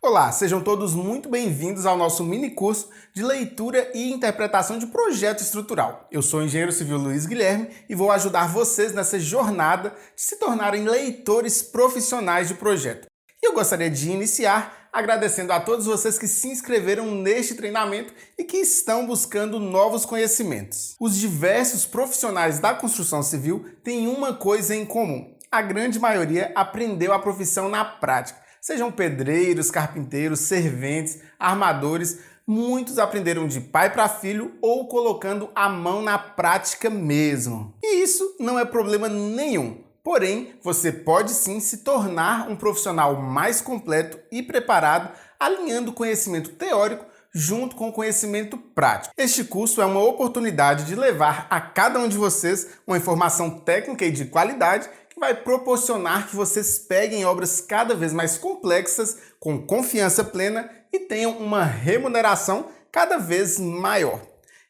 Olá, sejam todos muito bem-vindos ao nosso mini curso de leitura e interpretação de projeto estrutural. Eu sou o engenheiro civil Luiz Guilherme e vou ajudar vocês nessa jornada de se tornarem leitores profissionais de projeto. E eu gostaria de iniciar agradecendo a todos vocês que se inscreveram neste treinamento e que estão buscando novos conhecimentos. Os diversos profissionais da construção civil têm uma coisa em comum: a grande maioria aprendeu a profissão na prática. Sejam pedreiros, carpinteiros, serventes, armadores, muitos aprenderam de pai para filho ou colocando a mão na prática mesmo. E isso não é problema nenhum. Porém, você pode sim se tornar um profissional mais completo e preparado, alinhando o conhecimento teórico junto com o conhecimento prático. Este curso é uma oportunidade de levar a cada um de vocês uma informação técnica e de qualidade que vai proporcionar que vocês peguem obras cada vez mais complexas, com confiança plena e tenham uma remuneração cada vez maior.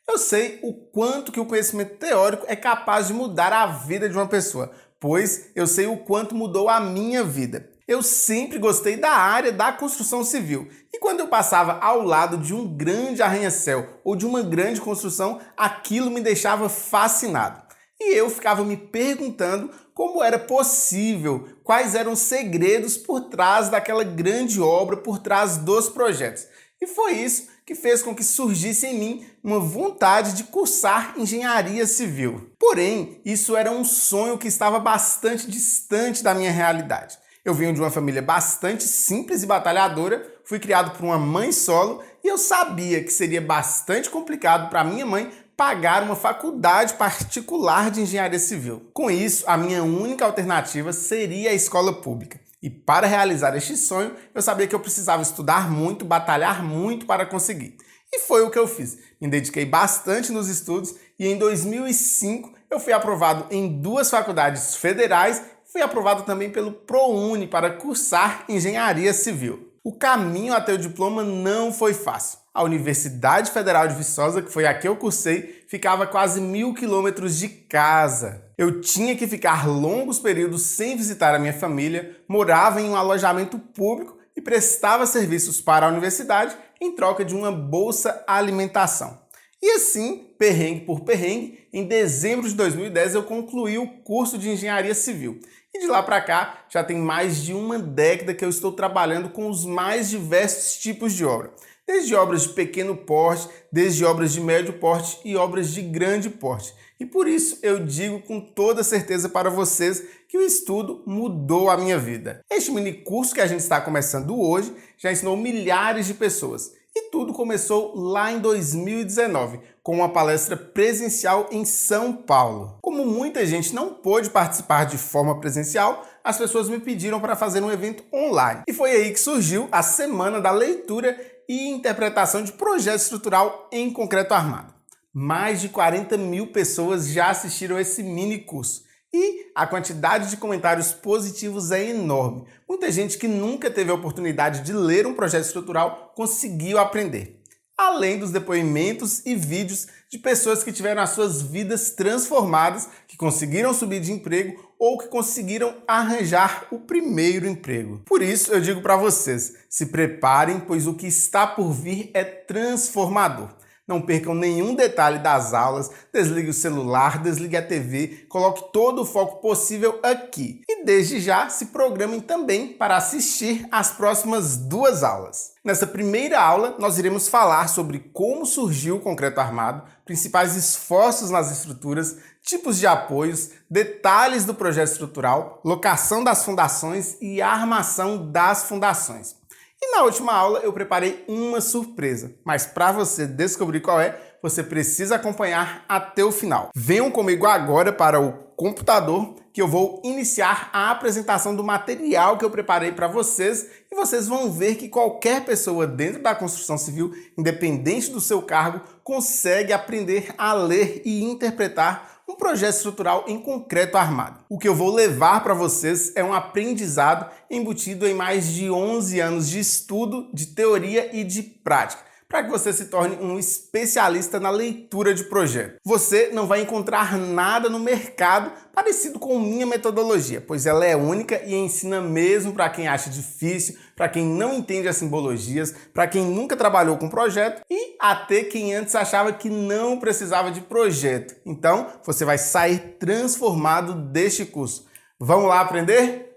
Eu sei o quanto que o conhecimento teórico é capaz de mudar a vida de uma pessoa, pois eu sei o quanto mudou a minha vida. Eu sempre gostei da área da construção civil e quando eu passava ao lado de um grande arranha-céu ou de uma grande construção, aquilo me deixava fascinado. E eu ficava me perguntando como era possível, quais eram os segredos por trás daquela grande obra, por trás dos projetos. E foi isso que fez com que surgisse em mim uma vontade de cursar engenharia civil. Porém, isso era um sonho que estava bastante distante da minha realidade. Eu venho de uma família bastante simples e batalhadora, fui criado por uma mãe solo e eu sabia que seria bastante complicado para minha mãe pagar uma faculdade particular de engenharia civil. Com isso, a minha única alternativa seria a escola pública. E para realizar este sonho, eu sabia que eu precisava estudar muito, batalhar muito para conseguir. E foi o que eu fiz. Me dediquei bastante nos estudos e em 2005 eu fui aprovado em 2 faculdades federais e fui aprovado também pelo ProUni para cursar engenharia civil. O caminho até o diploma não foi fácil. A Universidade Federal de Viçosa, que foi a que eu cursei, ficava a quase 1.000 quilômetros de casa. Eu tinha que ficar longos períodos sem visitar a minha família, morava em um alojamento público e prestava serviços para a universidade em troca de uma bolsa alimentação. E assim, perrengue por perrengue, em dezembro de 2010 eu concluí o curso de engenharia civil. E de lá para cá, já tem mais de uma década que eu estou trabalhando com os mais diversos tipos de obra. Desde obras de pequeno porte, desde obras de médio porte e obras de grande porte. E por isso eu digo com toda certeza para vocês que o estudo mudou a minha vida. Este mini curso que a gente está começando hoje já ensinou milhares de pessoas. E tudo começou lá em 2019, com uma palestra presencial em São Paulo. Como muita gente não pôde participar de forma presencial, as pessoas me pediram para fazer um evento online. E foi aí que surgiu a Semana da Leitura e Interpretação de Projeto Estrutural em Concreto Armado. Mais de 40.000 pessoas já assistiram esse mini curso. E a quantidade de comentários positivos é enorme. Muita gente que nunca teve a oportunidade de ler um projeto estrutural conseguiu aprender. Além dos depoimentos e vídeos de pessoas que tiveram as suas vidas transformadas, que conseguiram subir de emprego ou que conseguiram arranjar o primeiro emprego. Por isso eu digo para vocês, se preparem, pois o que está por vir é transformador. Não percam nenhum detalhe das aulas, desligue o celular, desligue a TV, coloque todo o foco possível aqui. E desde já se programem também para assistir às próximas 2 aulas. Nessa primeira aula, nós iremos falar sobre como surgiu o concreto armado, principais esforços nas estruturas, tipos de apoios, detalhes do projeto estrutural, locação das fundações e armação das fundações. E na última aula eu preparei uma surpresa, mas para você descobrir qual é, você precisa acompanhar até o final. Venham comigo agora para o computador que eu vou iniciar a apresentação do material que eu preparei para vocês e vocês vão ver que qualquer pessoa dentro da construção civil, independente do seu cargo, consegue aprender a ler e interpretar um projeto estrutural em concreto armado. O que eu vou levar para vocês é um aprendizado embutido em mais de 11 anos de estudo, de teoria e de prática. para que você se torne um especialista na leitura de projeto. Você não vai encontrar nada no mercado parecido com minha metodologia, pois ela é única e ensina mesmo para quem acha difícil, para quem não entende as simbologias, para quem nunca trabalhou com projeto e até quem antes achava que não precisava de projeto. Então, você vai sair transformado deste curso. Vamos lá aprender?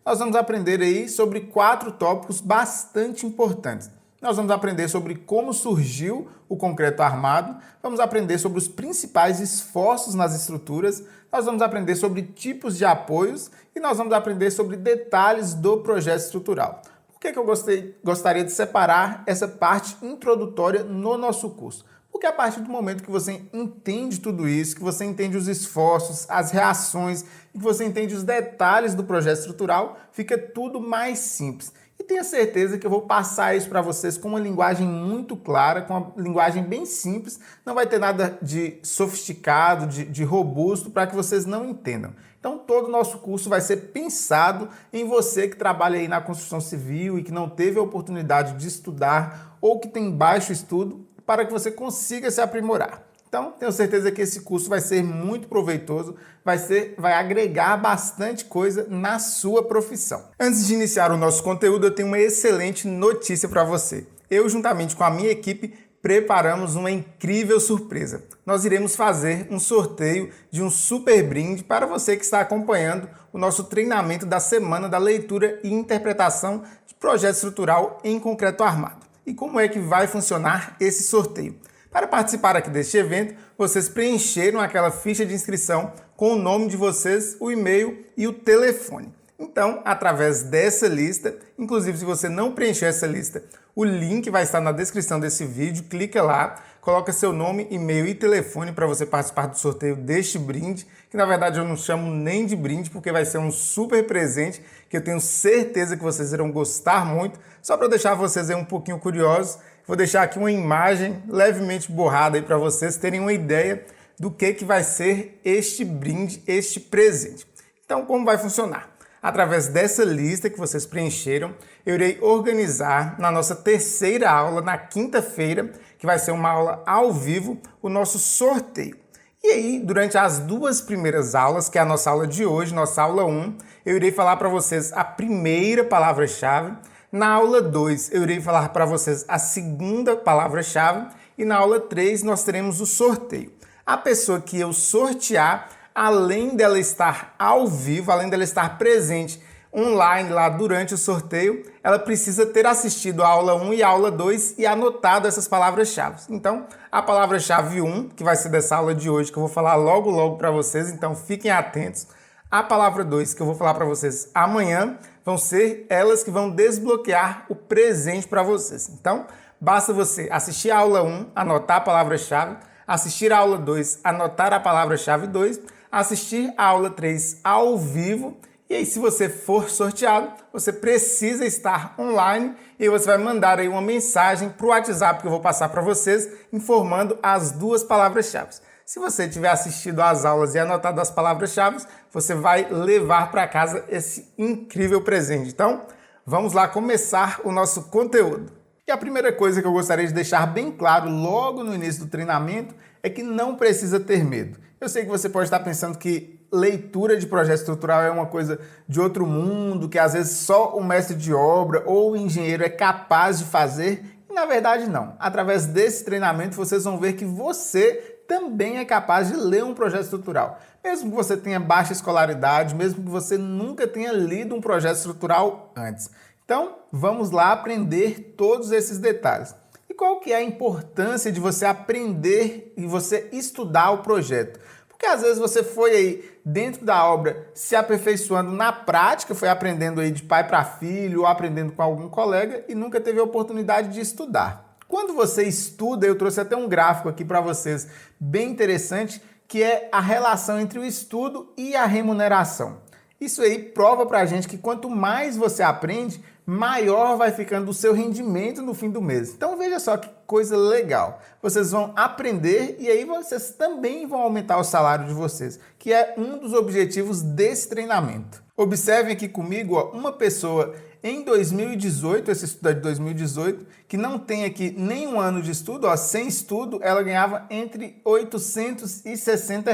Nós vamos aprender aí sobre 4 tópicos bastante importantes. Nós vamos aprender sobre como surgiu o concreto armado, vamos aprender sobre os principais esforços nas estruturas, nós vamos aprender sobre tipos de apoios e nós vamos aprender sobre detalhes do projeto estrutural. Por que eu gostaria de separar essa parte introdutória no nosso curso? Porque a partir do momento que você entende tudo isso, que você entende os esforços, as reações e que você entende os detalhes do projeto estrutural, fica tudo mais simples. E tenha certeza que eu vou passar isso para vocês com uma linguagem muito clara, com uma linguagem bem simples. Não vai ter nada de sofisticado, de robusto, para que vocês não entendam. Então, todo o nosso curso vai ser pensado em você que trabalha aí na construção civil e que não teve a oportunidade de estudar ou que tem baixo estudo, para que você consiga se aprimorar. Então, tenho certeza que esse curso vai ser muito proveitoso, vai agregar bastante coisa na sua profissão. Antes de iniciar o nosso conteúdo, eu tenho uma excelente notícia para você. Eu, juntamente com a minha equipe, preparamos uma incrível surpresa. Nós iremos fazer um sorteio de um super brinde para você que está acompanhando o nosso treinamento da Semana da Leitura e Interpretação de Projeto Estrutural em Concreto Armado. E como é que vai funcionar esse sorteio? Para participar aqui deste evento, vocês preencheram aquela ficha de inscrição com o nome de vocês, o e-mail e o telefone. Então, através dessa lista, inclusive se você não preencher essa lista, o link vai estar na descrição desse vídeo, clica lá, coloca seu nome, e-mail e telefone para você participar do sorteio deste brinde, que na verdade eu não chamo nem de brinde, porque vai ser um super presente, que eu tenho certeza que vocês irão gostar muito. Só para deixar vocês aí um pouquinho curiosos, vou deixar aqui uma imagem levemente borrada aí para vocês terem uma ideia do que vai ser este brinde, este presente. Então, como vai funcionar? Através dessa lista que vocês preencheram, eu irei organizar na nossa terceira aula, na quinta-feira, que vai ser uma aula ao vivo, o nosso sorteio. E aí, durante as 2 primeiras aulas, que é a nossa aula de hoje, nossa aula 1, eu irei falar para vocês a primeira palavra-chave. Na aula 2, eu irei falar para vocês a segunda palavra-chave. E na aula 3, nós teremos o sorteio. A pessoa que eu sortear, além dela estar ao vivo, além dela estar presente online lá durante o sorteio, ela precisa ter assistido a aula 1 e a aula 2 e anotado essas palavras-chave. Então, a palavra-chave 1, que vai ser dessa aula de hoje, que eu vou falar logo para vocês, então fiquem atentos. A palavra 2, que eu vou falar para vocês amanhã, vão ser elas que vão desbloquear o presente para vocês. Então, basta você assistir a aula 1, anotar a palavra-chave, assistir a aula 2, anotar a palavra-chave 2, assistir a aula 3 ao vivo. E aí, se você for sorteado, você precisa estar online e você vai mandar aí uma mensagem para o WhatsApp que eu vou passar para vocês, informando as 2 palavras-chave. Se você tiver assistido às aulas e anotado as palavras-chave, você vai levar para casa esse incrível presente. Então, vamos lá começar o nosso conteúdo. E a primeira coisa que eu gostaria de deixar bem claro logo no início do treinamento é que não precisa ter medo. Eu sei que você pode estar pensando que leitura de projeto estrutural é uma coisa de outro mundo, que às vezes só o mestre de obra ou o engenheiro é capaz de fazer, e na verdade não. Através desse treinamento vocês vão ver que você também é capaz de ler um projeto estrutural. Mesmo que você tenha baixa escolaridade, mesmo que você nunca tenha lido um projeto estrutural antes. Então, vamos lá aprender todos esses detalhes. E qual que é a importância de você aprender e você estudar o projeto? Porque às vezes você foi aí dentro da obra se aperfeiçoando na prática, foi aprendendo aí de pai para filho ou aprendendo com algum colega e nunca teve a oportunidade de estudar. Quando você estuda, eu trouxe até um gráfico aqui para vocês bem interessante, que é a relação entre o estudo e a remuneração. Isso aí prova pra gente que quanto mais você aprende, maior vai ficando o seu rendimento no fim do mês. Então veja só que coisa legal. Vocês vão aprender e aí vocês também vão aumentar o salário de vocês, que é um dos objetivos desse treinamento. Observem aqui comigo, ó, uma pessoa em 2018, esse estudo é de 2018, que não tem aqui nenhum ano de estudo, sem estudo, ela ganhava entre R$ 860.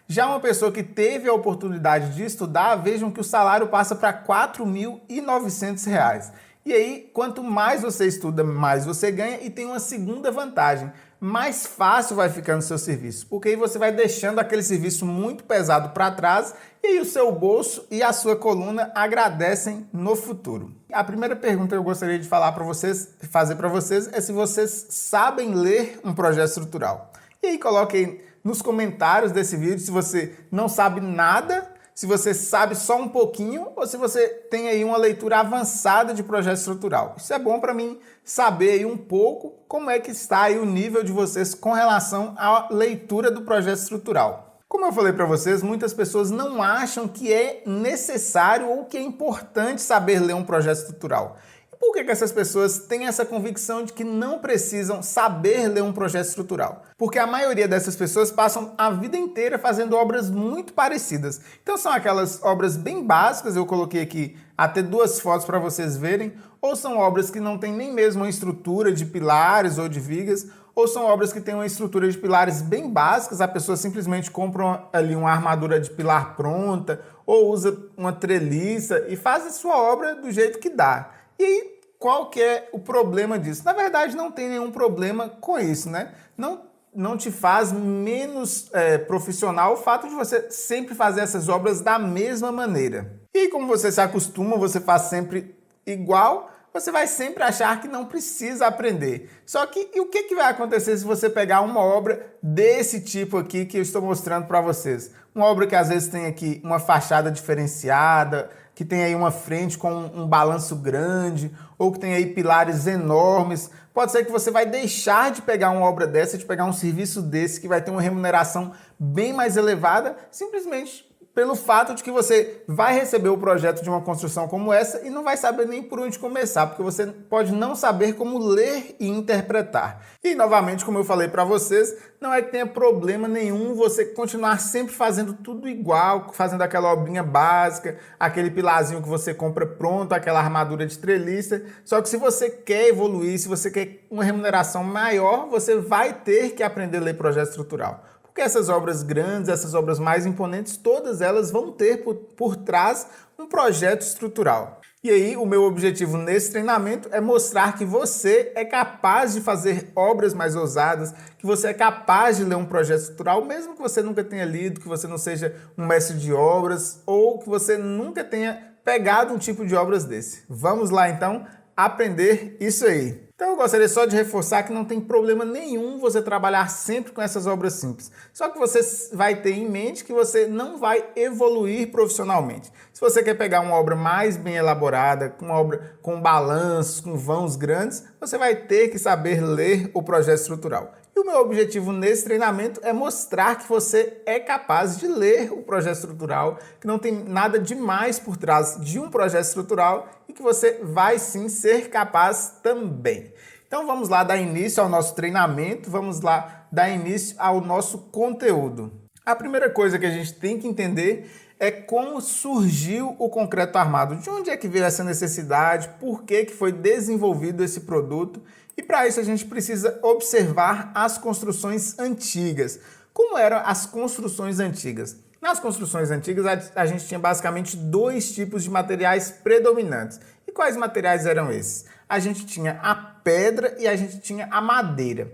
Já uma pessoa que teve a oportunidade de estudar, vejam que o salário passa para R$ 4.900. E aí, quanto mais você estuda, mais você ganha, e tem uma segunda vantagem. Mais fácil vai ficando o seu serviço, porque aí você vai deixando aquele serviço muito pesado para trás e aí o seu bolso e a sua coluna agradecem no futuro. A primeira pergunta que eu gostaria de fazer para vocês é se vocês sabem ler um projeto estrutural. E aí coloque aí nos comentários desse vídeo se você não sabe nada, se você sabe só um pouquinho ou se você tem aí uma leitura avançada de projeto estrutural. Isso é bom para mim saber aí um pouco como é que está aí o nível de vocês com relação à leitura do projeto estrutural. Como eu falei para vocês, muitas pessoas não acham que é necessário ou que é importante saber ler um projeto estrutural. Por que essas pessoas têm essa convicção de que não precisam saber ler um projeto estrutural? Porque a maioria dessas pessoas passam a vida inteira fazendo obras muito parecidas. Então são aquelas obras bem básicas, eu coloquei aqui até 2 fotos para vocês verem, ou são obras que não têm nem mesmo uma estrutura de pilares ou de vigas, ou são obras que têm uma estrutura de pilares bem básicas, a pessoa simplesmente compra ali uma armadura de pilar pronta, ou usa uma treliça e faz a sua obra do jeito que dá. E aí, qual que é o problema disso? Na verdade, não tem nenhum problema com isso, né? Não te faz menos profissional o fato de você sempre fazer essas obras da mesma maneira. E como você se acostuma, você faz sempre igual, você vai sempre achar que não precisa aprender. Só que e o que vai acontecer se você pegar uma obra desse tipo aqui que eu estou mostrando para vocês? Uma obra que às vezes tem aqui uma fachada diferenciada, que tem aí uma frente com um balanço grande, ou que tem aí pilares enormes. Pode ser que você vai deixar de pegar uma obra dessa, de pegar um serviço desse, que vai ter uma remuneração bem mais elevada, simplesmente pelo fato de que você vai receber o projeto de uma construção como essa e não vai saber nem por onde começar, porque você pode não saber como ler e interpretar. E, novamente, como eu falei para vocês, não é que tenha problema nenhum você continuar sempre fazendo tudo igual, fazendo aquela obrinha básica, aquele pilarzinho que você compra pronto, aquela armadura de treliça. Só que se você quer evoluir, se você quer uma remuneração maior, você vai ter que aprender a ler projeto estrutural. Porque essas obras grandes, essas obras mais imponentes, todas elas vão ter por trás um projeto estrutural. E aí, o meu objetivo nesse treinamento é mostrar que você é capaz de fazer obras mais ousadas, que você é capaz de ler um projeto estrutural, mesmo que você nunca tenha lido, que você não seja um mestre de obras ou que você nunca tenha pegado um tipo de obras desse. Vamos lá, então, aprender isso aí. Então eu gostaria só de reforçar que não tem problema nenhum você trabalhar sempre com essas obras simples. Só que você vai ter em mente que você não vai evoluir profissionalmente. Se você quer pegar uma obra mais bem elaborada, uma obra com balanços, com vãos grandes, você vai ter que saber ler o projeto estrutural. E o meu objetivo nesse treinamento é mostrar que você é capaz de ler o projeto estrutural, que não tem nada demais por trás de um projeto estrutural e que você vai sim ser capaz também. Então vamos lá dar início ao nosso treinamento, vamos lá dar início ao nosso conteúdo. A primeira coisa que a gente tem que entender é como surgiu o concreto armado, de onde é que veio essa necessidade, por que foi desenvolvido esse produto. E para isso a gente precisa observar as construções antigas. Como eram as construções antigas? Nas construções antigas a gente tinha basicamente 2 tipos de materiais predominantes. E quais materiais eram esses? A gente tinha a pedra e a gente tinha a madeira.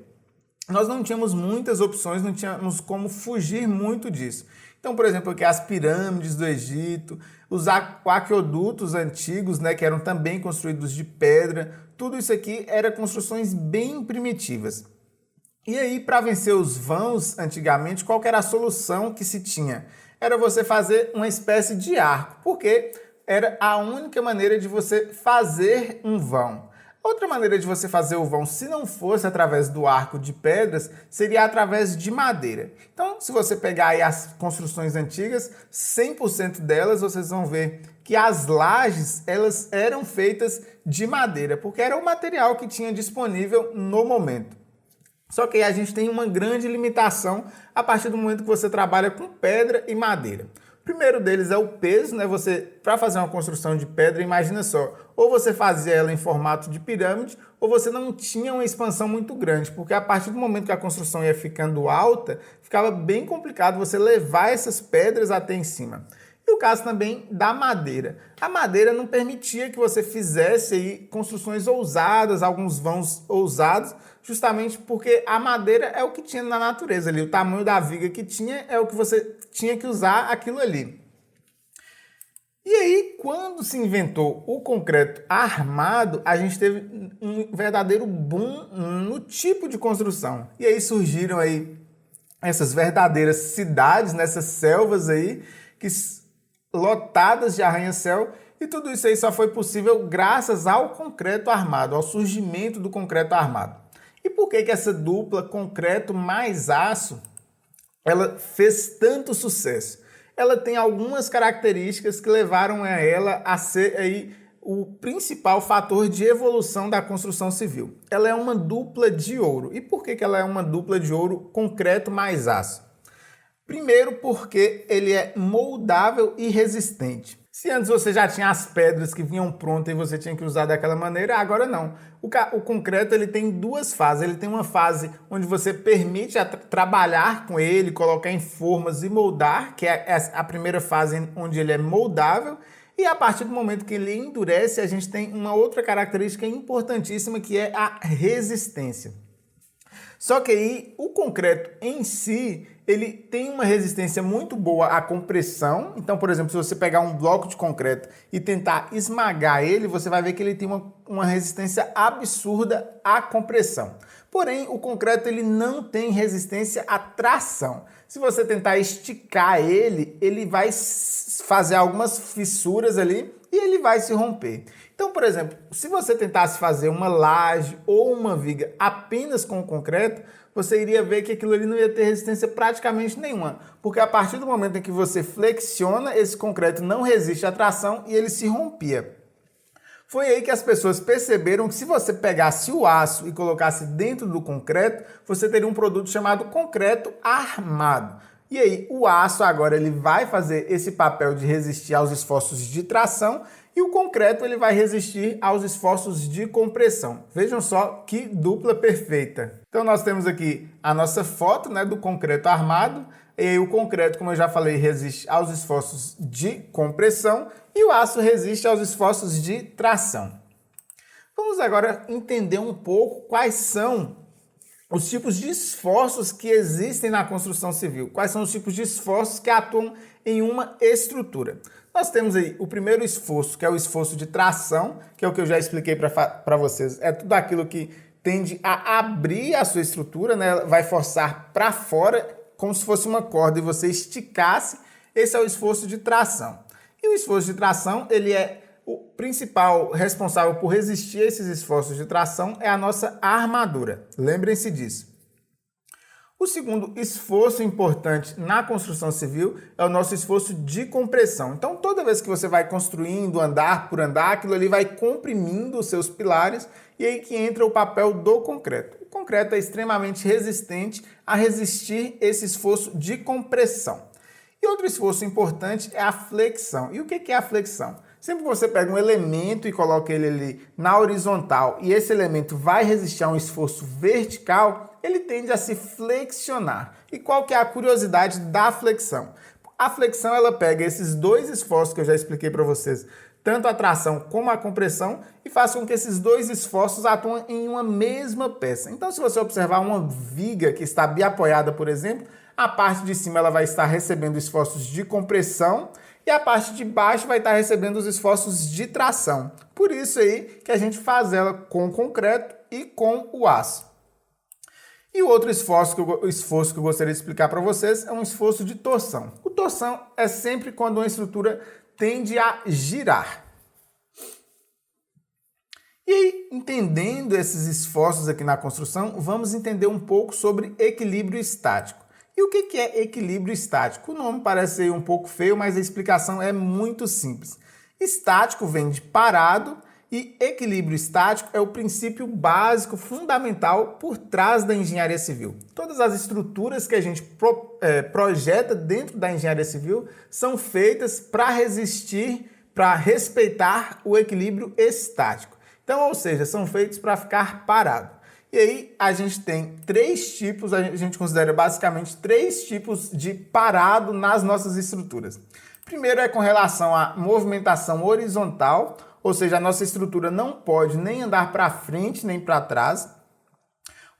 Nós não tínhamos muitas opções, não tínhamos como fugir muito disso. Então, por exemplo, aqui as pirâmides do Egito, os aquedutos antigos, né, que eram também construídos de pedra, tudo isso aqui eram construções bem primitivas. E aí, para vencer os vãos, antigamente, qual que era a solução que se tinha? Era você fazer uma espécie de arco, porque era a única maneira de você fazer um vão. Outra maneira de você fazer o vão, se não fosse através do arco de pedras, seria através de madeira. Então, se você pegar aí as construções antigas, 100% delas, vocês vão ver que as lajes, elas eram feitas de madeira, porque era o material que tinha disponível no momento. Só que aí a gente tem uma grande limitação a partir do momento que você trabalha com pedra e madeira. O primeiro deles é o peso, né? Você, para fazer uma construção de pedra, imagina só, ou você fazia ela em formato de pirâmide, ou você não tinha uma expansão muito grande, porque a partir do momento que a construção ia ficando alta, ficava bem complicado você levar essas pedras até em cima. E o caso também da madeira. A madeira não permitia que você fizesse aí construções ousadas, alguns vãos ousados, justamente porque a madeira é o que tinha na natureza ali. O tamanho da viga que tinha é o que você tinha que usar aquilo ali. E aí, quando se inventou o concreto armado, a gente teve um verdadeiro boom no tipo de construção. E aí surgiram aí essas verdadeiras cidades, nessas selvas aí, lotadas de arranha-céu, e tudo isso aí só foi possível graças ao concreto armado, ao surgimento do concreto armado. E por que essa dupla concreto mais aço, ela fez tanto sucesso? Ela tem algumas características que levaram ela a ser aí o principal fator de evolução da construção civil. Ela é uma dupla de ouro. E por que ela é uma dupla de ouro concreto mais aço? Primeiro porque ele é moldável e resistente. Se antes você já tinha as pedras que vinham prontas e você tinha que usar daquela maneira, agora não. O concreto ele tem duas fases. Ele tem uma fase onde você permite trabalhar com ele, colocar em formas e moldar, que é a primeira fase onde ele é moldável. E a partir do momento que ele endurece, a gente tem uma outra característica importantíssima que é a resistência. Só que aí o concreto em si, ele tem uma resistência muito boa à compressão. Então, por exemplo, se você pegar um bloco de concreto e tentar esmagar ele, você vai ver que ele tem uma resistência absurda à compressão. Porém, o concreto ele não tem resistência à tração. Se você tentar esticar ele, ele vai fazer algumas fissuras ali e ele vai se romper. Então, por exemplo, se você tentasse fazer uma laje ou uma viga apenas com concreto, você iria ver que aquilo ali não ia ter resistência praticamente nenhuma, porque a partir do momento em que você flexiona, esse concreto não resiste à tração e ele se rompia. Foi aí que as pessoas perceberam que se você pegasse o aço e colocasse dentro do concreto, você teria um produto chamado concreto armado. E aí o aço agora ele vai fazer esse papel de resistir aos esforços de tração e o concreto ele vai resistir aos esforços de compressão. Vejam só que dupla perfeita. Então nós temos aqui a nossa foto, né, do concreto armado. E aí o concreto, como eu já falei, resiste aos esforços de compressão e o aço resiste aos esforços de tração. Vamos agora entender um pouco quais são os tipos de esforços que existem na construção civil. Quais são os tipos de esforços que atuam em uma estrutura. Nós temos aí o primeiro esforço, que é o esforço de tração, que é o que eu já expliquei para vocês. É tudo aquilo que tende a abrir a sua estrutura, né? Vai forçar para fora, como se fosse uma corda e você esticasse. Esse é o esforço de tração. E o esforço de tração, ele é o principal responsável por resistir a esses esforços de tração é a nossa armadura. Lembrem-se disso. O segundo esforço importante na construção civil é o nosso esforço de compressão. Então, toda vez que você vai construindo andar por andar, aquilo ali vai comprimindo os seus pilares e aí que entra o papel do concreto. O concreto é extremamente resistente a resistir esse esforço de compressão. E outro esforço importante é a flexão. E o que é a flexão? Sempre que você pega um elemento e coloca ele ali na horizontal e esse elemento vai resistir a um esforço vertical, ele tende a se flexionar. E qual que é a curiosidade da flexão? A flexão ela pega esses dois esforços que eu já expliquei para vocês, tanto a tração como a compressão, e faz com que esses dois esforços atuem em uma mesma peça. Então, se você observar uma viga que está biapoiada, por exemplo, a parte de cima ela vai estar recebendo esforços de compressão e a parte de baixo vai estar recebendo os esforços de tração. Por isso aí que a gente faz ela com concreto e com o aço. E o outro esforço que eu gostaria de explicar para vocês é um esforço de torção. O torção é sempre quando uma estrutura tende a girar. E aí, entendendo esses esforços aqui na construção, vamos entender um pouco sobre equilíbrio estático. E o que é equilíbrio estático? O nome parece um pouco feio, mas a explicação é muito simples. Estático vem de parado E equilíbrio estático é o princípio básico, fundamental por trás da engenharia civil. Todas as estruturas que a gente projeta dentro da engenharia civil são feitas para resistir, para respeitar o equilíbrio estático. Então, ou seja, são feitos para ficar parado. E aí a gente tem três tipos, a gente considera basicamente três tipos de parado nas nossas estruturas. Primeiro é com relação à movimentação horizontal, ou seja, a nossa estrutura não pode nem andar para frente nem para trás.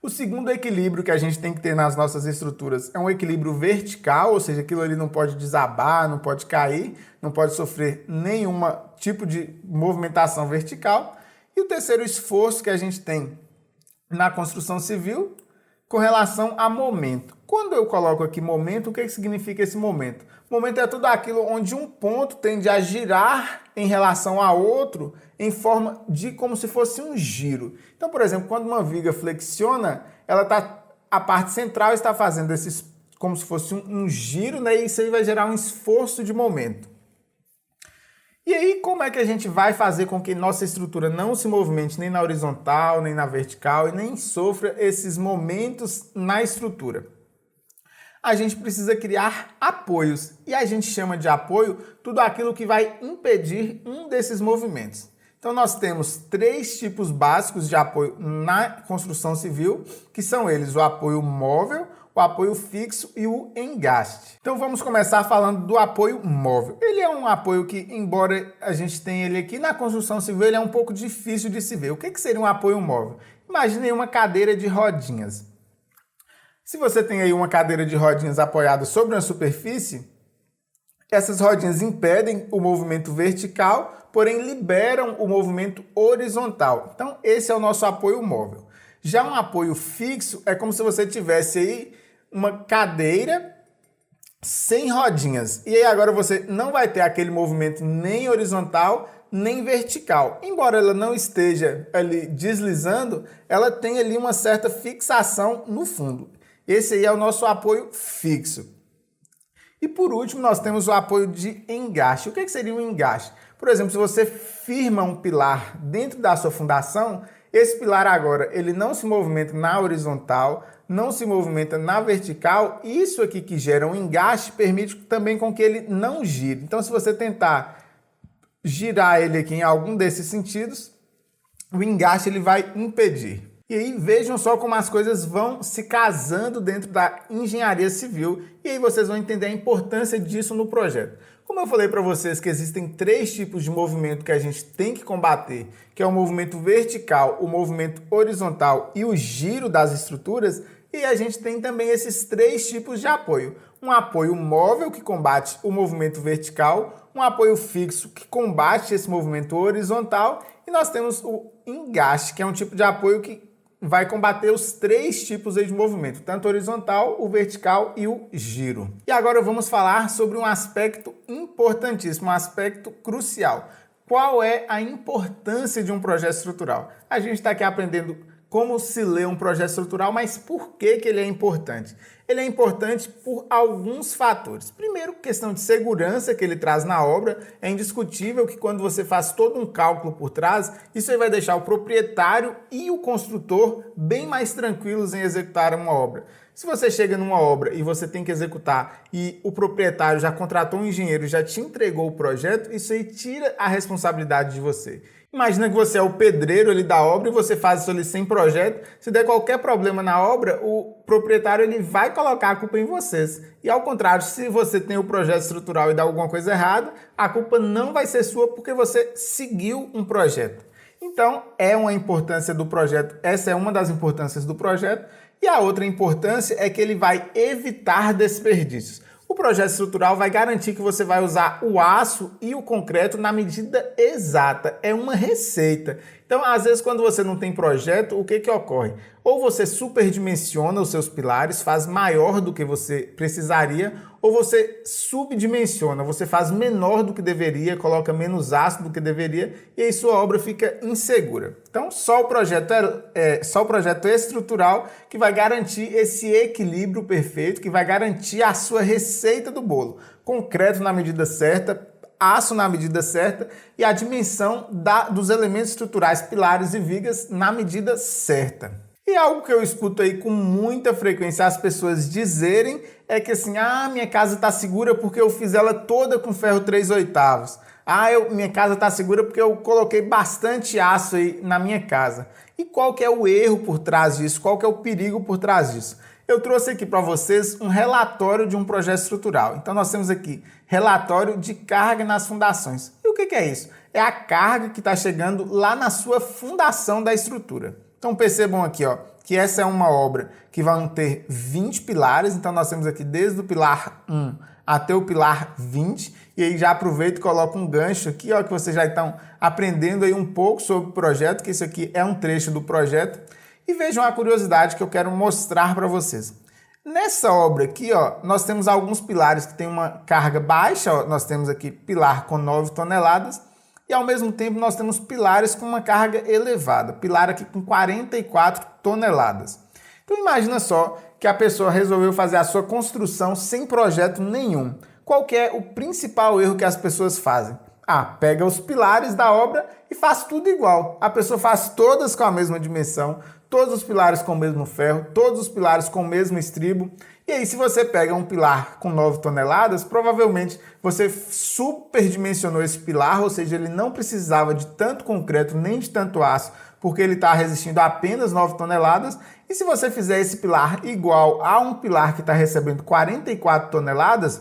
O segundo equilíbrio que a gente tem que ter nas nossas estruturas é um equilíbrio vertical, ou seja, aquilo ali não pode desabar, não pode cair, não pode sofrer nenhum tipo de movimentação vertical. E o terceiro esforço que a gente tem na construção civil com relação a momento. Quando eu coloco aqui momento, o que significa esse momento? Momento é tudo aquilo onde um ponto tende a girar em relação a outro em forma de como se fosse um giro. Então, por exemplo, quando uma viga flexiona, a parte central está fazendo como se fosse um giro, né? E isso aí vai gerar um esforço de momento. E aí, como é que a gente vai fazer com que nossa estrutura não se movimente nem na horizontal, nem na vertical e nem sofra esses momentos na estrutura? A gente precisa criar apoios. E a gente chama de apoio tudo aquilo que vai impedir um desses movimentos. Então, nós temos três tipos básicos de apoio na construção civil, que são eles: o apoio móvel, o apoio fixo e o engaste. Então vamos começar falando do apoio móvel. Ele é um apoio que, embora a gente tenha ele aqui na construção civil, ele é um pouco difícil de se ver. O que seria um apoio móvel? Imagine uma cadeira de rodinhas. Se você tem aí uma cadeira de rodinhas apoiada sobre uma superfície, essas rodinhas impedem o movimento vertical, porém liberam o movimento horizontal. Então esse é o nosso apoio móvel. Já um apoio fixo é como se você tivesse aí uma cadeira sem rodinhas. E aí agora você não vai ter aquele movimento nem horizontal, nem vertical. Embora ela não esteja ali deslizando, ela tem ali uma certa fixação no fundo. Esse aí é o nosso apoio fixo. E por último, nós temos o apoio de engaste. O que seria um engaste? Por exemplo, se você firma um pilar dentro da sua fundação, esse pilar agora, ele não se movimenta na horizontal, não se movimenta na vertical. Isso aqui que gera um engaste permite também com que ele não gire. Então, se você tentar girar ele aqui em algum desses sentidos, o engaste ele vai impedir. E aí vejam só como as coisas vão se casando dentro da engenharia civil e aí vocês vão entender a importância disso no projeto. Como eu falei para vocês que existem três tipos de movimento que a gente tem que combater, que é o movimento vertical, o movimento horizontal e o giro das estruturas, e a gente tem também esses três tipos de apoio. Um apoio móvel que combate o movimento vertical, um apoio fixo que combate esse movimento horizontal e nós temos o engaste, que é um tipo de apoio que vai combater os três tipos aí de movimento, tanto o horizontal, o vertical e o giro. E agora vamos falar sobre um aspecto importantíssimo, um aspecto crucial. Qual é a importância de um projeto estrutural? A gente está aqui aprendendo como se lê um projeto estrutural, mas por que ele é importante? Ele é importante por alguns fatores. Primeiro, questão de segurança que ele traz na obra. É indiscutível que quando você faz todo um cálculo por trás, isso aí vai deixar o proprietário e o construtor bem mais tranquilos em executar uma obra. Se você chega numa obra e você tem que executar e o proprietário já contratou um engenheiro e já te entregou o projeto, isso aí tira a responsabilidade de você. Imagina que você é o pedreiro ali da obra e você faz isso ali sem projeto. Se der qualquer problema na obra, o proprietário ele vai colocar a culpa em vocês. E ao contrário, se você tem o projeto estrutural e dá alguma coisa errada, a culpa não vai ser sua porque você seguiu um projeto. Então, é uma importância do projeto. Essa é uma das importâncias do projeto. E a outra importância é que ele vai evitar desperdícios. O projeto estrutural vai garantir que você vai usar o aço e o concreto na medida exata. É uma receita. Então, às vezes, quando você não tem projeto, o que ocorre? Ou você superdimensiona os seus pilares, faz maior do que você precisaria, ou você subdimensiona, você faz menor do que deveria, coloca menos aço do que deveria, e aí sua obra fica insegura. Então, só o projeto estrutural que vai garantir esse equilíbrio perfeito, que vai garantir a sua receita do bolo. Concreto na medida certa, aço na medida certa e a dimensão dos elementos estruturais, pilares e vigas na medida certa. E algo que eu escuto aí com muita frequência as pessoas dizerem é que assim, minha casa está segura porque eu fiz ela toda com ferro 3/8. Minha casa está segura porque eu coloquei bastante aço aí na minha casa. E qual que é o erro por trás disso? Qual que é o perigo por trás disso? Eu trouxe aqui para vocês um relatório de um projeto estrutural. Então nós temos aqui relatório de carga nas fundações. E o que é isso? É a carga que está chegando lá na sua fundação da estrutura. Então percebam aqui, que essa é uma obra que vai ter 20 pilares. Então nós temos aqui desde o pilar 1 até o pilar 20. E aí já aproveito e coloco um gancho aqui, que vocês já estão aprendendo aí um pouco sobre o projeto, que isso aqui é um trecho do projeto. E vejam a curiosidade que eu quero mostrar para vocês. Nessa obra aqui, nós temos alguns pilares que têm uma carga baixa. Nós temos aqui pilar com 9 toneladas e ao mesmo tempo nós temos pilares com uma carga elevada. Pilar aqui com 44 toneladas. Então imagina só que a pessoa resolveu fazer a sua construção sem projeto nenhum. Qual que é o principal erro que as pessoas fazem? Pega os pilares da obra e faz tudo igual. A pessoa faz todas com a mesma dimensão, todos os pilares com o mesmo ferro, todos os pilares com o mesmo estribo. E aí, se você pega um pilar com 9 toneladas, provavelmente você superdimensionou esse pilar, ou seja, ele não precisava de tanto concreto nem de tanto aço, porque ele está resistindo a apenas 9 toneladas. E se você fizer esse pilar igual a um pilar que está recebendo 44 toneladas,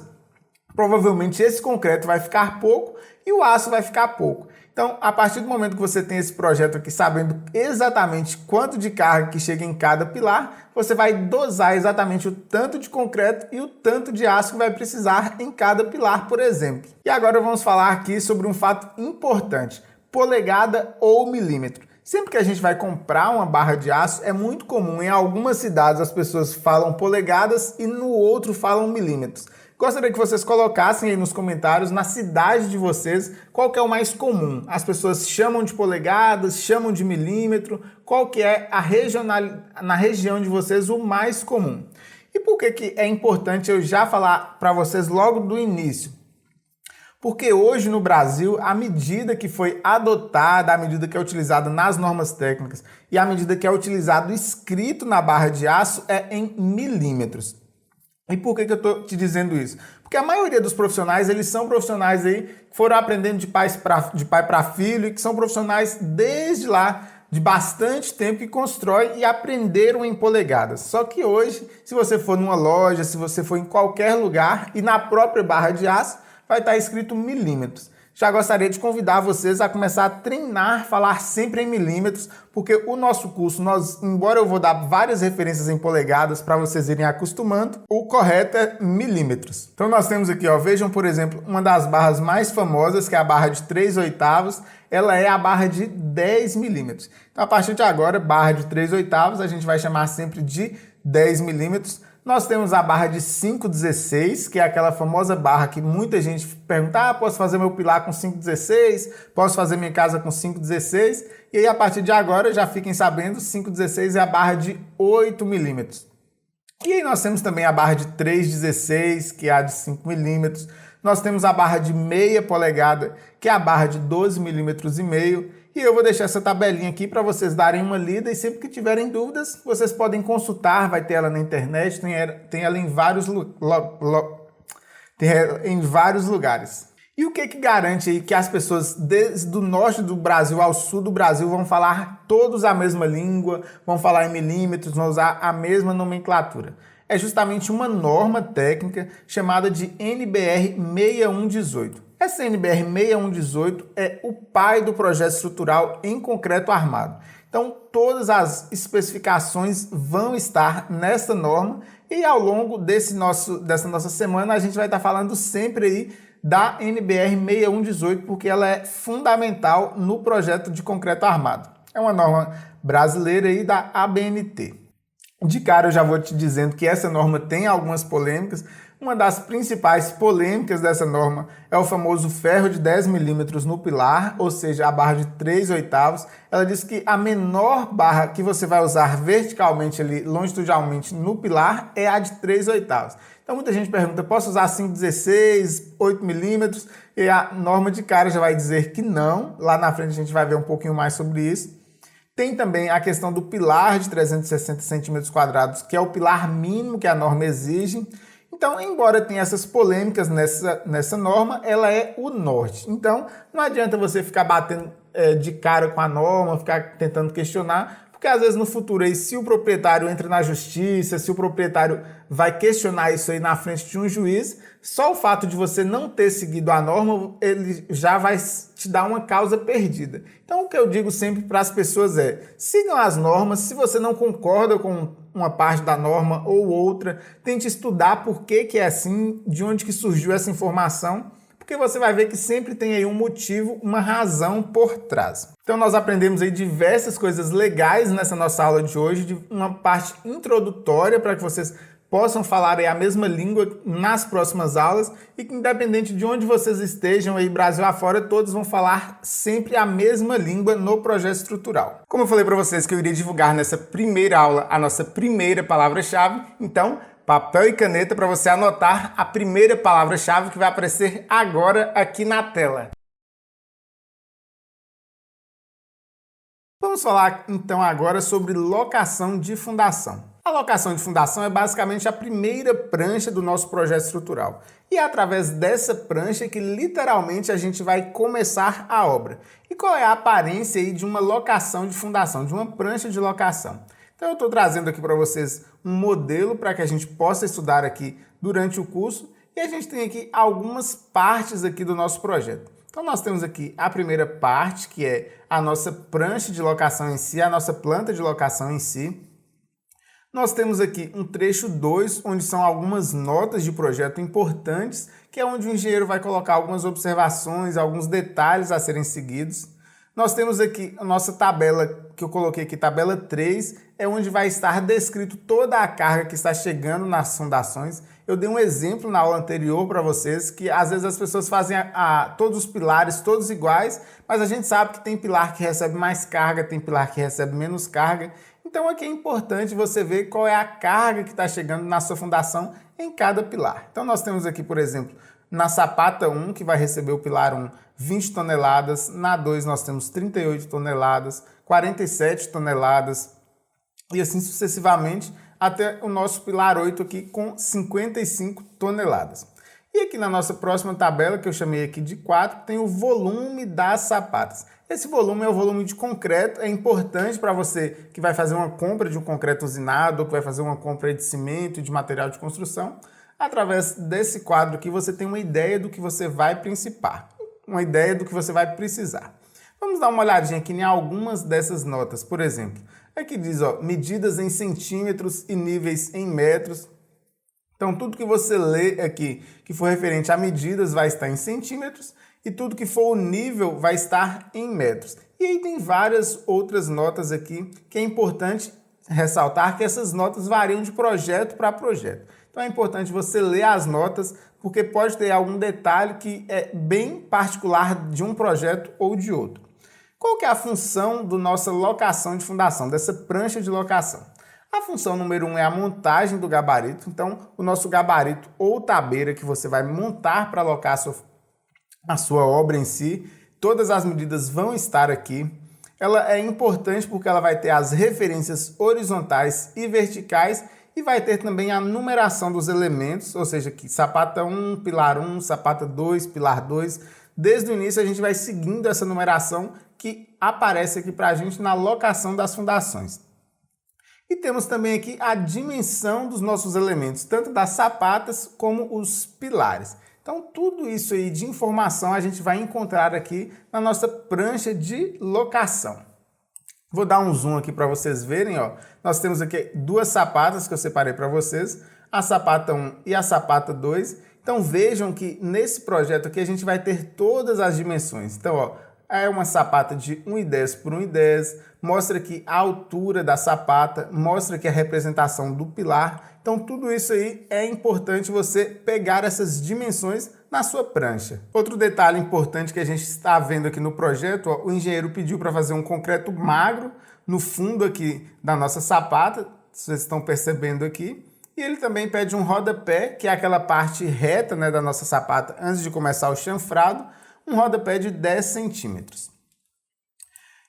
provavelmente esse concreto vai ficar pouco e o aço vai ficar pouco. Então, a partir do momento que você tem esse projeto aqui, sabendo exatamente quanto de carga que chega em cada pilar, você vai dosar exatamente o tanto de concreto e o tanto de aço que vai precisar em cada pilar, por exemplo. E agora vamos falar aqui sobre um fato importante: polegada ou milímetro. Sempre que a gente vai comprar uma barra de aço, é muito comum, em algumas cidades as pessoas falam polegadas e no outro falam milímetros. Gostaria que vocês colocassem aí nos comentários, na cidade de vocês, qual que é o mais comum. As pessoas chamam de polegadas, chamam de milímetro, qual que é na região de vocês o mais comum. E por que é importante eu já falar para vocês logo do início? Porque hoje no Brasil, a medida que foi adotada, a medida que é utilizada nas normas técnicas e a medida que é utilizado escrito na barra de aço é em milímetros. E por que eu estou te dizendo isso? Porque a maioria dos profissionais, eles são profissionais aí que foram aprendendo de pai para filho e que são profissionais desde lá de bastante tempo que constroem e aprenderam em polegadas. Só que hoje, se você for numa loja, se você for em qualquer lugar e na própria barra de aço, vai estar escrito milímetros. Já gostaria de convidar vocês a começar a treinar, falar sempre em milímetros, porque o nosso curso, embora eu vou dar várias referências em polegadas para vocês irem acostumando, o correto é milímetros. Então nós temos aqui, vejam, por exemplo, uma das barras mais famosas, que é a barra de 3/8, ela é a barra de 10 milímetros. Então a partir de agora, barra de 3/8, a gente vai chamar sempre de 10 milímetros. Nós temos a barra de 5/16, que é aquela famosa barra que muita gente pergunta: posso fazer meu pilar com 5/16? Posso fazer minha casa com 5/16? E aí, a partir de agora, já fiquem sabendo, 5/16 é a barra de 8 milímetros. E aí nós temos também a barra de 3/16, que é a de 5 milímetros. Nós temos a barra de meia polegada, que é a barra de 12 milímetros e meio. E eu vou deixar essa tabelinha aqui para vocês darem uma lida e sempre que tiverem dúvidas, vocês podem consultar, vai ter ela na internet, tem ela em vários lugares. E o que garante aí que as pessoas desde o norte do Brasil ao sul do Brasil vão falar todos a mesma língua, vão falar em milímetros, vão usar a mesma nomenclatura? É justamente uma norma técnica chamada de NBR 6118. Essa NBR 6118 é o pai do projeto estrutural em concreto armado. Então, todas as especificações vão estar nessa norma e ao longo dessa nossa semana a gente vai estar falando sempre aí da NBR 6118 porque ela é fundamental no projeto de concreto armado. É uma norma brasileira aí da ABNT. De cara eu já vou te dizendo que essa norma tem algumas polêmicas. Uma das principais polêmicas dessa norma é o famoso ferro de 10 milímetros no pilar, ou seja, a barra de 3/8. Ela diz que a menor barra que você vai usar verticalmente ali, longitudinalmente no pilar, é a de 3/8. Então muita gente pergunta, posso usar 5/16, 8 milímetros? E a norma de cara já vai dizer que não. Lá na frente a gente vai ver um pouquinho mais sobre isso. Tem também a questão do pilar de 360 centímetros quadrados, que é o pilar mínimo que a norma exige. Então, embora tenha essas polêmicas nessa norma, ela é o norte. Então, não adianta você ficar batendo de cara com a norma, ficar tentando questionar, porque às vezes no futuro, aí, se o proprietário entra na justiça, se o proprietário vai questionar isso aí na frente de um juiz, só o fato de você não ter seguido a norma, ele já vai te dar uma causa perdida. Então, o que eu digo sempre para as pessoas é, sigam as normas. Se você não concorda com uma parte da norma ou outra, tente estudar por que é assim, de onde que surgiu essa informação, porque você vai ver que sempre tem aí um motivo, uma razão por trás. Então nós aprendemos aí diversas coisas legais nessa nossa aula de hoje, de uma parte introdutória para que vocês possam falar aí a mesma língua nas próximas aulas e que independente de onde vocês estejam aí, Brasil afora, todos vão falar sempre a mesma língua no projeto estrutural. Como eu falei para vocês que eu iria divulgar nessa primeira aula a nossa primeira palavra-chave, então papel e caneta para você anotar a primeira palavra-chave que vai aparecer agora aqui na tela. Vamos falar então agora sobre locação de fundação. A locação de fundação é basicamente a primeira prancha do nosso projeto estrutural. E é através dessa prancha que literalmente a gente vai começar a obra. E qual é a aparência aí de uma locação de fundação, de uma prancha de locação? Então eu estou trazendo aqui para vocês um modelo para que a gente possa estudar aqui durante o curso e a gente tem aqui algumas partes aqui do nosso projeto. Então nós temos aqui a primeira parte, que é a nossa prancha de locação em si, a nossa planta de locação em si. Nós temos aqui um trecho 2, onde são algumas notas de projeto importantes, que é onde o engenheiro vai colocar algumas observações, alguns detalhes a serem seguidos. Nós temos aqui a nossa tabela, que eu coloquei aqui, tabela 3, é onde vai estar descrito toda a carga que está chegando nas fundações. Eu dei um exemplo na aula anterior para vocês, que às vezes as pessoas fazem todos os pilares, todos iguais, mas a gente sabe que tem pilar que recebe mais carga, tem pilar que recebe menos carga. Então aqui é importante você ver qual é a carga que está chegando na sua fundação em cada pilar. Então nós temos aqui, por exemplo, na sapata 1, que vai receber o pilar 1, 20 toneladas, na 2 nós temos 38 toneladas, 47 toneladas e assim sucessivamente até o nosso pilar 8 aqui com 55 toneladas. E aqui na nossa próxima tabela, que eu chamei aqui de 4, tem o volume das sapatas. Esse volume é o volume de concreto, é importante para você que vai fazer uma compra de um concreto usinado, ou que vai fazer uma compra de cimento, de material de construção. Através desse quadro aqui você tem uma ideia do que você vai principar, uma ideia do que você vai precisar. Vamos dar uma olhadinha aqui em algumas dessas notas. Por exemplo, aqui diz, medidas em centímetros e níveis em metros. Então, tudo que você lê aqui que for referente a medidas vai estar em centímetros e tudo que for o nível vai estar em metros. E aí tem várias outras notas aqui que é importante ressaltar que essas notas variam de projeto para projeto. Então é importante você ler as notas porque pode ter algum detalhe que é bem particular de um projeto ou de outro. Qual que é a função da nossa locação de fundação, dessa prancha de locação? A função número 1 é a montagem do gabarito. Então, o nosso gabarito ou tabeira que você vai montar para alocar a sua obra em si, todas as medidas vão estar aqui. Ela é importante porque ela vai ter as referências horizontais e verticais e vai ter também a numeração dos elementos, ou seja, aqui, sapata 1, pilar 1, sapata 2, pilar 2. Desde o início a gente vai seguindo essa numeração que aparece aqui para a gente na locação das fundações. E temos também aqui a dimensão dos nossos elementos, tanto das sapatas como os pilares. Então tudo isso aí de informação a gente vai encontrar aqui na nossa prancha de locação. Vou dar um zoom aqui para vocês verem, Nós temos aqui duas sapatas que eu separei para vocês, a sapata 1 e a sapata 2. Então vejam que nesse projeto aqui a gente vai ter todas as dimensões. Então, é uma sapata de 1,10 por 1,10, mostra aqui a altura da sapata, mostra aqui a representação do pilar. Então tudo isso aí é importante você pegar essas dimensões na sua prancha. Outro detalhe importante que a gente está vendo aqui no projeto, ó, o engenheiro pediu para fazer um concreto magro no fundo aqui da nossa sapata, vocês estão percebendo aqui. E ele também pede um rodapé, que é aquela parte reta, né, da nossa sapata antes de começar o chanfrado, um rodapé de 10 centímetros.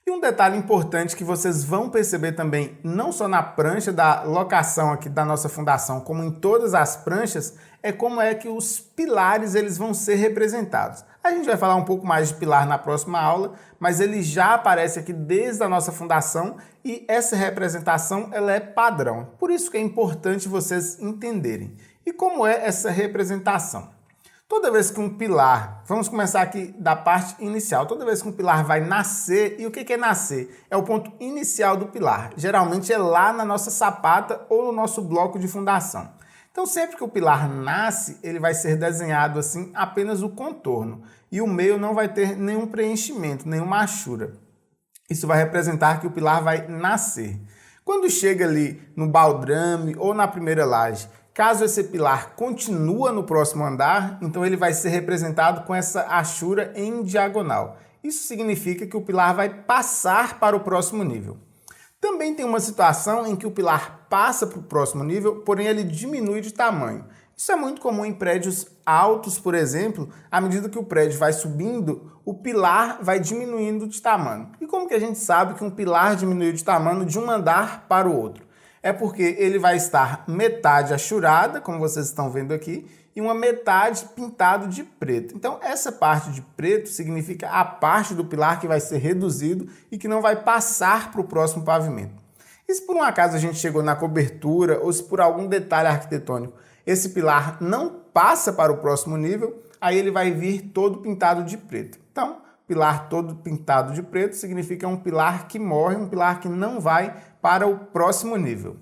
E um detalhe importante que vocês vão perceber também, não só na prancha da locação aqui da nossa fundação, como em todas as pranchas, é como é que os pilares eles vão ser representados. A gente vai falar um pouco mais de pilar na próxima aula, mas ele já aparece aqui desde a nossa fundação e essa representação ela é padrão. Por isso que é importante vocês entenderem. E como é essa representação? Toda vez que um pilar, vamos começar aqui da parte inicial, toda vez que um pilar vai nascer, e o que é nascer? É o ponto inicial do pilar, geralmente é lá na nossa sapata ou no nosso bloco de fundação. Então sempre que o pilar nasce, ele vai ser desenhado assim apenas o contorno, e o meio não vai ter nenhum preenchimento, nenhuma achura. Isso vai representar que o pilar vai nascer. Quando chega ali no baldrame ou na primeira laje, caso esse pilar continue no próximo andar, então ele vai ser representado com essa achura em diagonal. Isso significa que o pilar vai passar para o próximo nível. Também tem uma situação em que o pilar passa para o próximo nível, porém ele diminui de tamanho. Isso é muito comum em prédios altos, por exemplo, à medida que o prédio vai subindo, o pilar vai diminuindo de tamanho. E como que a gente sabe que um pilar diminuiu de tamanho de um andar para o outro? É porque ele vai estar metade achurada, como vocês estão vendo aqui, e uma metade pintado de preto. Então, essa parte de preto significa a parte do pilar que vai ser reduzido e que não vai passar para o próximo pavimento. E se por um acaso a gente chegou na cobertura ou se por algum detalhe arquitetônico esse pilar não passa para o próximo nível, aí ele vai vir todo pintado de preto. Então, pilar todo pintado de preto significa um pilar que morre, um pilar que não vai para o próximo nível.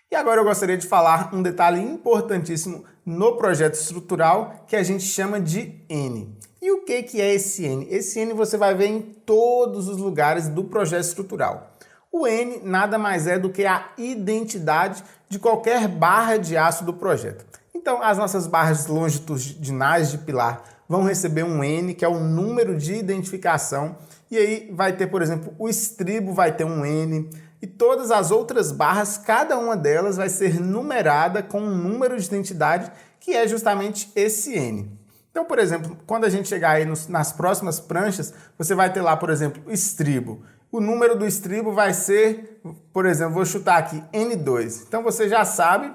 E agora eu gostaria de falar um detalhe importantíssimo no projeto estrutural que a gente chama de N. E o que é esse N? Esse N você vai ver em todos os lugares do projeto estrutural. O N nada mais é do que a identidade de qualquer barra de aço do projeto. Então, as nossas barras longitudinais de pilar vão receber um N, que é o número de identificação, e aí vai ter, por exemplo, o estribo vai ter um N, e todas as outras barras, cada uma delas vai ser numerada com um número de identidade, que é justamente esse N. Então, por exemplo, quando a gente chegar aí nas próximas pranchas, você vai ter lá, por exemplo, o estribo. O número do estribo vai ser, por exemplo, vou chutar aqui, N2. Então, você já sabe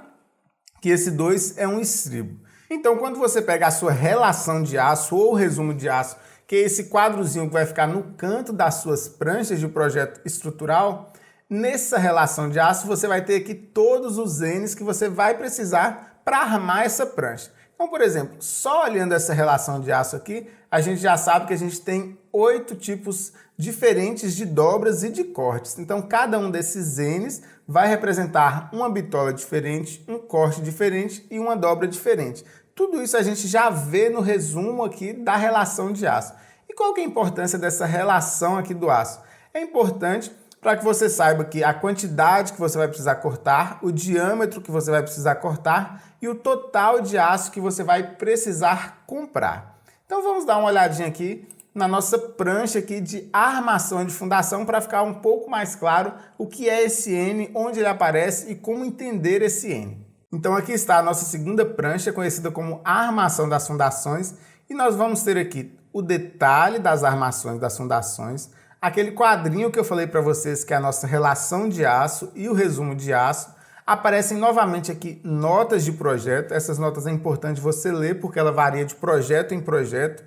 que esse 2 é um estribo. Então, quando você pega a sua relação de aço ou resumo de aço, que é esse quadrozinho que vai ficar no canto das suas pranchas de projeto estrutural, nessa relação de aço você vai ter aqui todos os N's que você vai precisar para armar essa prancha. Então, por exemplo, só olhando essa relação de aço aqui, a gente já sabe que a gente tem 8 tipos diferentes de dobras e de cortes. Então, cada um desses N's vai representar uma bitola diferente, um corte diferente e uma dobra diferente. Tudo isso a gente já vê no resumo aqui da relação de aço. E qual que é a importância dessa relação aqui do aço? É importante para que você saiba que a quantidade que você vai precisar cortar, o diâmetro que você vai precisar cortar e o total de aço que você vai precisar comprar. Então vamos dar uma olhadinha aqui na nossa prancha aqui de armação de fundação para ficar um pouco mais claro o que é esse N, onde ele aparece e como entender esse N. Então aqui está a nossa segunda prancha, conhecida como armação das fundações, e nós vamos ter aqui o detalhe das armações das fundações, aquele quadrinho que eu falei para vocês que é a nossa relação de aço e o resumo de aço. Aparecem novamente aqui notas de projeto. Essas notas é importante você ler porque ela varia de projeto em projeto.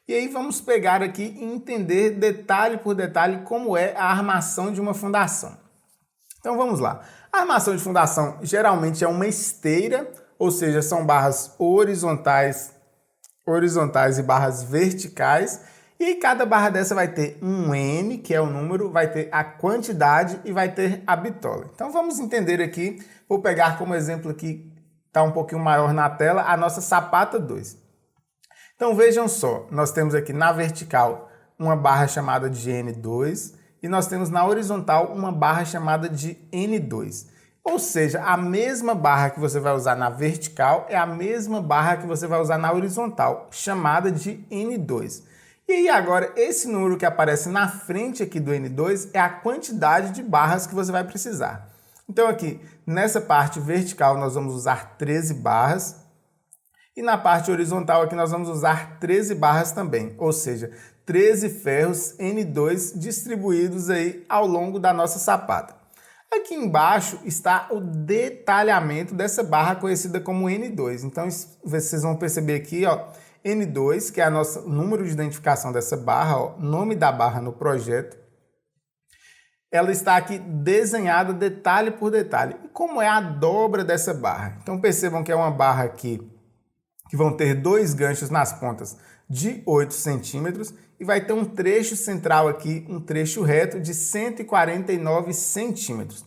E aí vamos pegar aqui e entender detalhe por detalhe como é a armação de uma fundação. Então vamos lá. A armação de fundação geralmente é uma esteira, ou seja, são barras horizontais e barras verticais. E aí cada barra dessa vai ter um N, que é o número, vai ter a quantidade e vai ter a bitola. Então vamos entender aqui, vou pegar como exemplo aqui, está um pouquinho maior na tela, a nossa sapata 2. Então vejam só, nós temos aqui na vertical uma barra chamada de N2 e nós temos na horizontal uma barra chamada de N2. Ou seja, a mesma barra que você vai usar na vertical é a mesma barra que você vai usar na horizontal, chamada de N2. E aí agora, esse número que aparece na frente aqui do N2 é a quantidade de barras que você vai precisar. Então aqui, nessa parte vertical, nós vamos usar 13 barras. E na parte horizontal aqui nós vamos usar 13 barras também, ou seja, 13 ferros N2 distribuídos aí ao longo da nossa sapata. Aqui embaixo está o detalhamento dessa barra conhecida como N2. Então vocês vão perceber aqui, ó, N2, que é o nosso número de identificação dessa barra, ó, nome da barra no projeto. Ela está aqui desenhada detalhe por detalhe. E como é a dobra dessa barra? Então percebam que é uma barra aqui que vão ter dois ganchos nas pontas de 8 centímetros e vai ter um trecho central aqui, um trecho reto de 149 centímetros.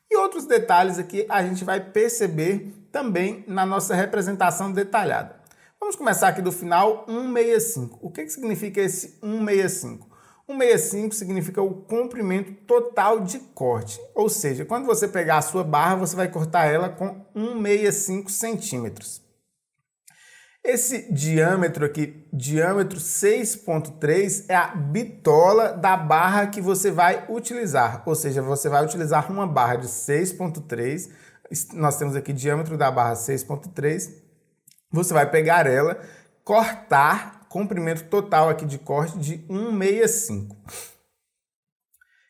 E outros detalhes aqui a gente vai perceber também na nossa representação detalhada. Vamos começar aqui do final 165. O que significa esse 165? 165 significa o comprimento total de corte, ou seja, quando você pegar a sua barra, você vai cortar ela com 165 centímetros. Esse diâmetro aqui, diâmetro 6.3, é a bitola da barra que você vai utilizar. Ou seja, você vai utilizar uma barra de 6.3, nós temos aqui diâmetro da barra 6.3, você vai pegar ela, cortar, comprimento total aqui de corte de 165.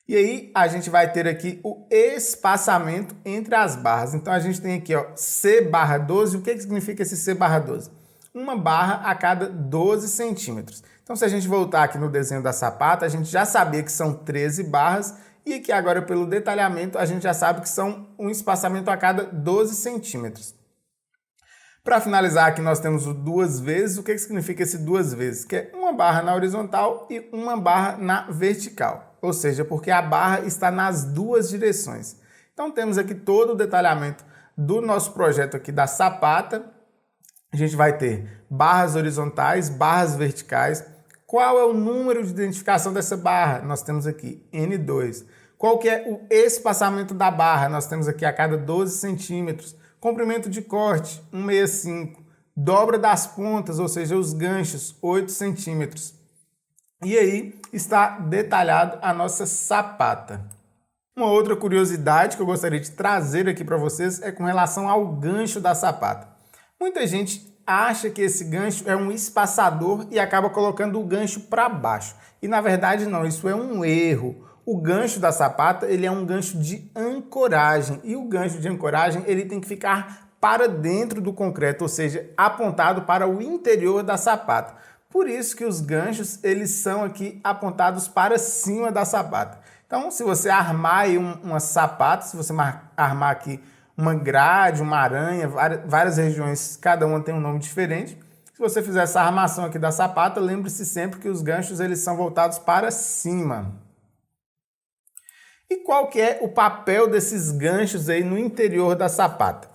E aí a gente vai ter aqui o espaçamento entre as barras. Então a gente tem aqui, ó, C/12, o que significa esse C/12? Uma barra a cada 12 centímetros. Então, se a gente voltar aqui no desenho da sapata, a gente já sabia que são 13 barras e aqui agora, pelo detalhamento, a gente já sabe que são um espaçamento a cada 12 centímetros. Para finalizar, aqui nós temos o duas vezes. O que significa esse duas vezes? Que é uma barra na horizontal e uma barra na vertical. Ou seja, porque a barra está nas duas direções. Então, temos aqui todo o detalhamento do nosso projeto aqui da sapata. A gente vai ter barras horizontais, barras verticais. Qual é o número de identificação dessa barra? Nós temos aqui N2. Qual que é o espaçamento da barra? Nós temos aqui a cada 12 centímetros. Comprimento de corte, 165. Dobra das pontas, ou seja, os ganchos, 8 centímetros. E aí está detalhado a nossa sapata. Uma outra curiosidade que eu gostaria de trazer aqui para vocês é com relação ao gancho da sapata. Muita gente acha que esse gancho é um espaçador e acaba colocando o gancho para baixo. E na verdade não, isso é um erro. O gancho da sapata, ele é um gancho de ancoragem. E o gancho de ancoragem, ele tem que ficar para dentro do concreto, ou seja, apontado para o interior da sapata. Por isso que os ganchos, eles são aqui apontados para cima da sapata. Então, se você armar aí uma sapata, se você armar aqui uma grade, uma aranha, várias regiões, cada uma tem um nome diferente. Se você fizer essa armação aqui da sapata, lembre-se sempre que os ganchos eles são voltados para cima. E qual que é o papel desses ganchos aí no interior da sapata?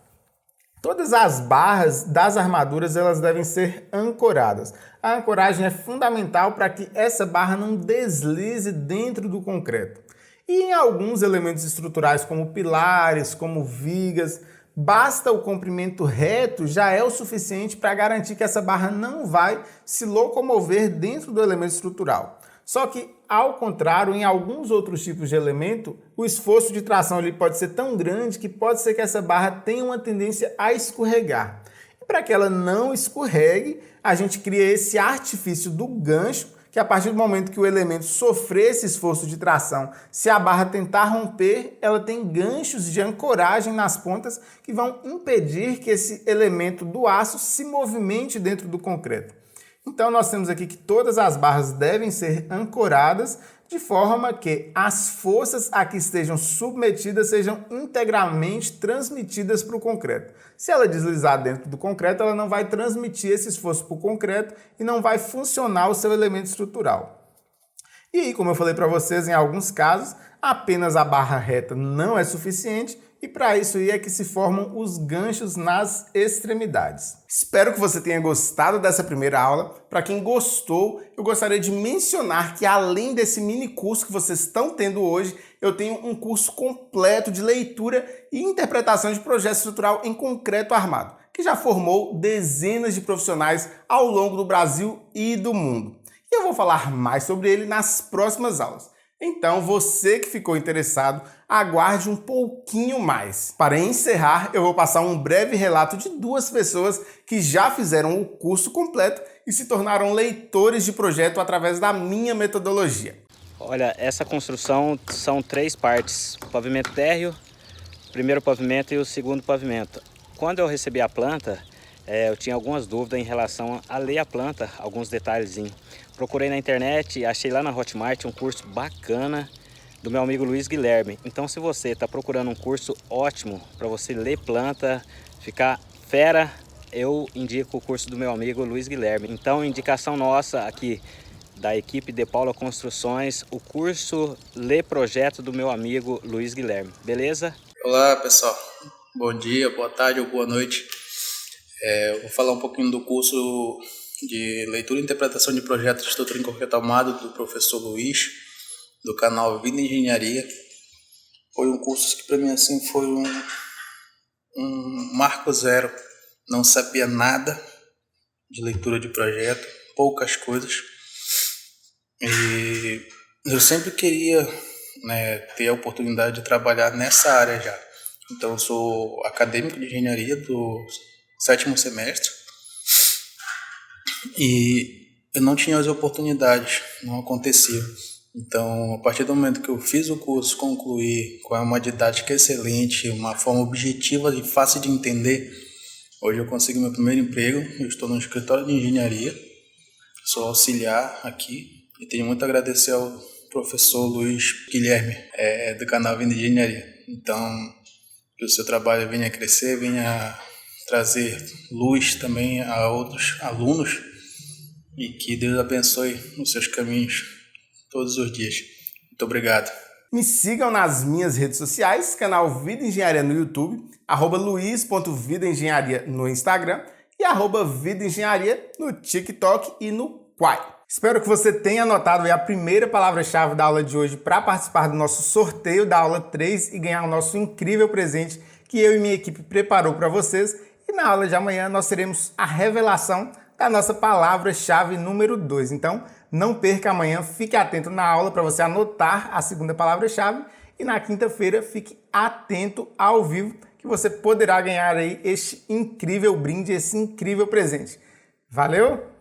Todas as barras das armaduras elas devem ser ancoradas. A ancoragem é fundamental para que essa barra não deslize dentro do concreto. E em alguns elementos estruturais, como pilares, como vigas, basta o comprimento reto, já é o suficiente para garantir que essa barra não vai se locomover dentro do elemento estrutural. Só que, ao contrário, em alguns outros tipos de elemento, o esforço de tração ali pode ser tão grande que pode ser que essa barra tenha uma tendência a escorregar. E para que ela não escorregue, a gente cria esse artifício do gancho, que a partir do momento que o elemento sofrer esse esforço de tração, se a barra tentar romper, ela tem ganchos de ancoragem nas pontas que vão impedir que esse elemento do aço se movimente dentro do concreto. Então nós temos aqui que todas as barras devem ser ancoradas de forma que as forças a que estejam submetidas sejam integralmente transmitidas para o concreto. Se ela deslizar dentro do concreto, ela não vai transmitir esse esforço para o concreto e não vai funcionar o seu elemento estrutural. E aí, como eu falei para vocês, em alguns casos, apenas a barra reta não é suficiente e para isso aí é que se formam os ganchos nas extremidades. Espero que você tenha gostado dessa primeira aula. Para quem gostou, eu gostaria de mencionar que além desse mini curso que vocês estão tendo hoje, eu tenho um curso completo de leitura e interpretação de projeto estrutural em concreto armado, que já formou dezenas de profissionais ao longo do Brasil e do mundo. E eu vou falar mais sobre ele nas próximas aulas. Então, você que ficou interessado, aguarde um pouquinho mais. Para encerrar, eu vou passar um breve relato de duas pessoas que já fizeram o curso completo e se tornaram leitores de projeto através da minha metodologia. Olha, essa construção são 3 partes: o pavimento térreo, o primeiro pavimento e o segundo pavimento. Quando eu recebi a planta, eu tinha algumas dúvidas em relação a ler a planta, alguns detalhezinhos. Procurei na internet e achei lá na Hotmart um curso bacana do meu amigo Luiz Guilherme. Então, se você está procurando um curso ótimo para você ler planta, ficar fera, eu indico o curso do meu amigo Luiz Guilherme. Então, indicação nossa aqui da equipe De Paula Construções, o curso Lê Projeto do meu amigo Luiz Guilherme. Beleza? Olá, pessoal. Bom dia, boa tarde ou boa noite. Eu vou falar um pouquinho do curso de leitura e interpretação de projetos de estrutura em concreto armado do professor Luiz, do canal Vida Engenharia. Foi um curso que para mim assim foi um marco zero. Não sabia nada de leitura de projeto, poucas coisas. E eu sempre queria, ter a oportunidade de trabalhar nessa área já. Então eu sou acadêmico de engenharia do 7º semestre e eu não tinha as oportunidades, não acontecia. Então, a partir do momento que eu fiz o curso, concluí com uma didática excelente, uma forma objetiva e fácil de entender, hoje eu consegui meu primeiro emprego. Eu estou no escritório de engenharia, sou auxiliar aqui e tenho muito a agradecer ao professor Luiz Guilherme, do canal Vida Engenharia. Então, que o seu trabalho venha a crescer, venha trazer luz também a outros alunos e que Deus abençoe os seus caminhos todos os dias. Muito obrigado. Me sigam nas minhas redes sociais, canal Vida Engenharia no YouTube, @luiz.vidaengenharia no Instagram e @Vida Engenharia no TikTok e no Quai. Espero que você tenha anotado aí a primeira palavra-chave da aula de hoje para participar do nosso sorteio da aula 3 e ganhar o nosso incrível presente que eu e minha equipe preparou para vocês. E na aula de amanhã nós teremos a revelação da nossa palavra-chave número 2. Então, não perca amanhã, fique atento na aula para você anotar a segunda palavra-chave e na quinta-feira fique atento ao vivo que você poderá ganhar aí este incrível brinde, esse incrível presente. Valeu?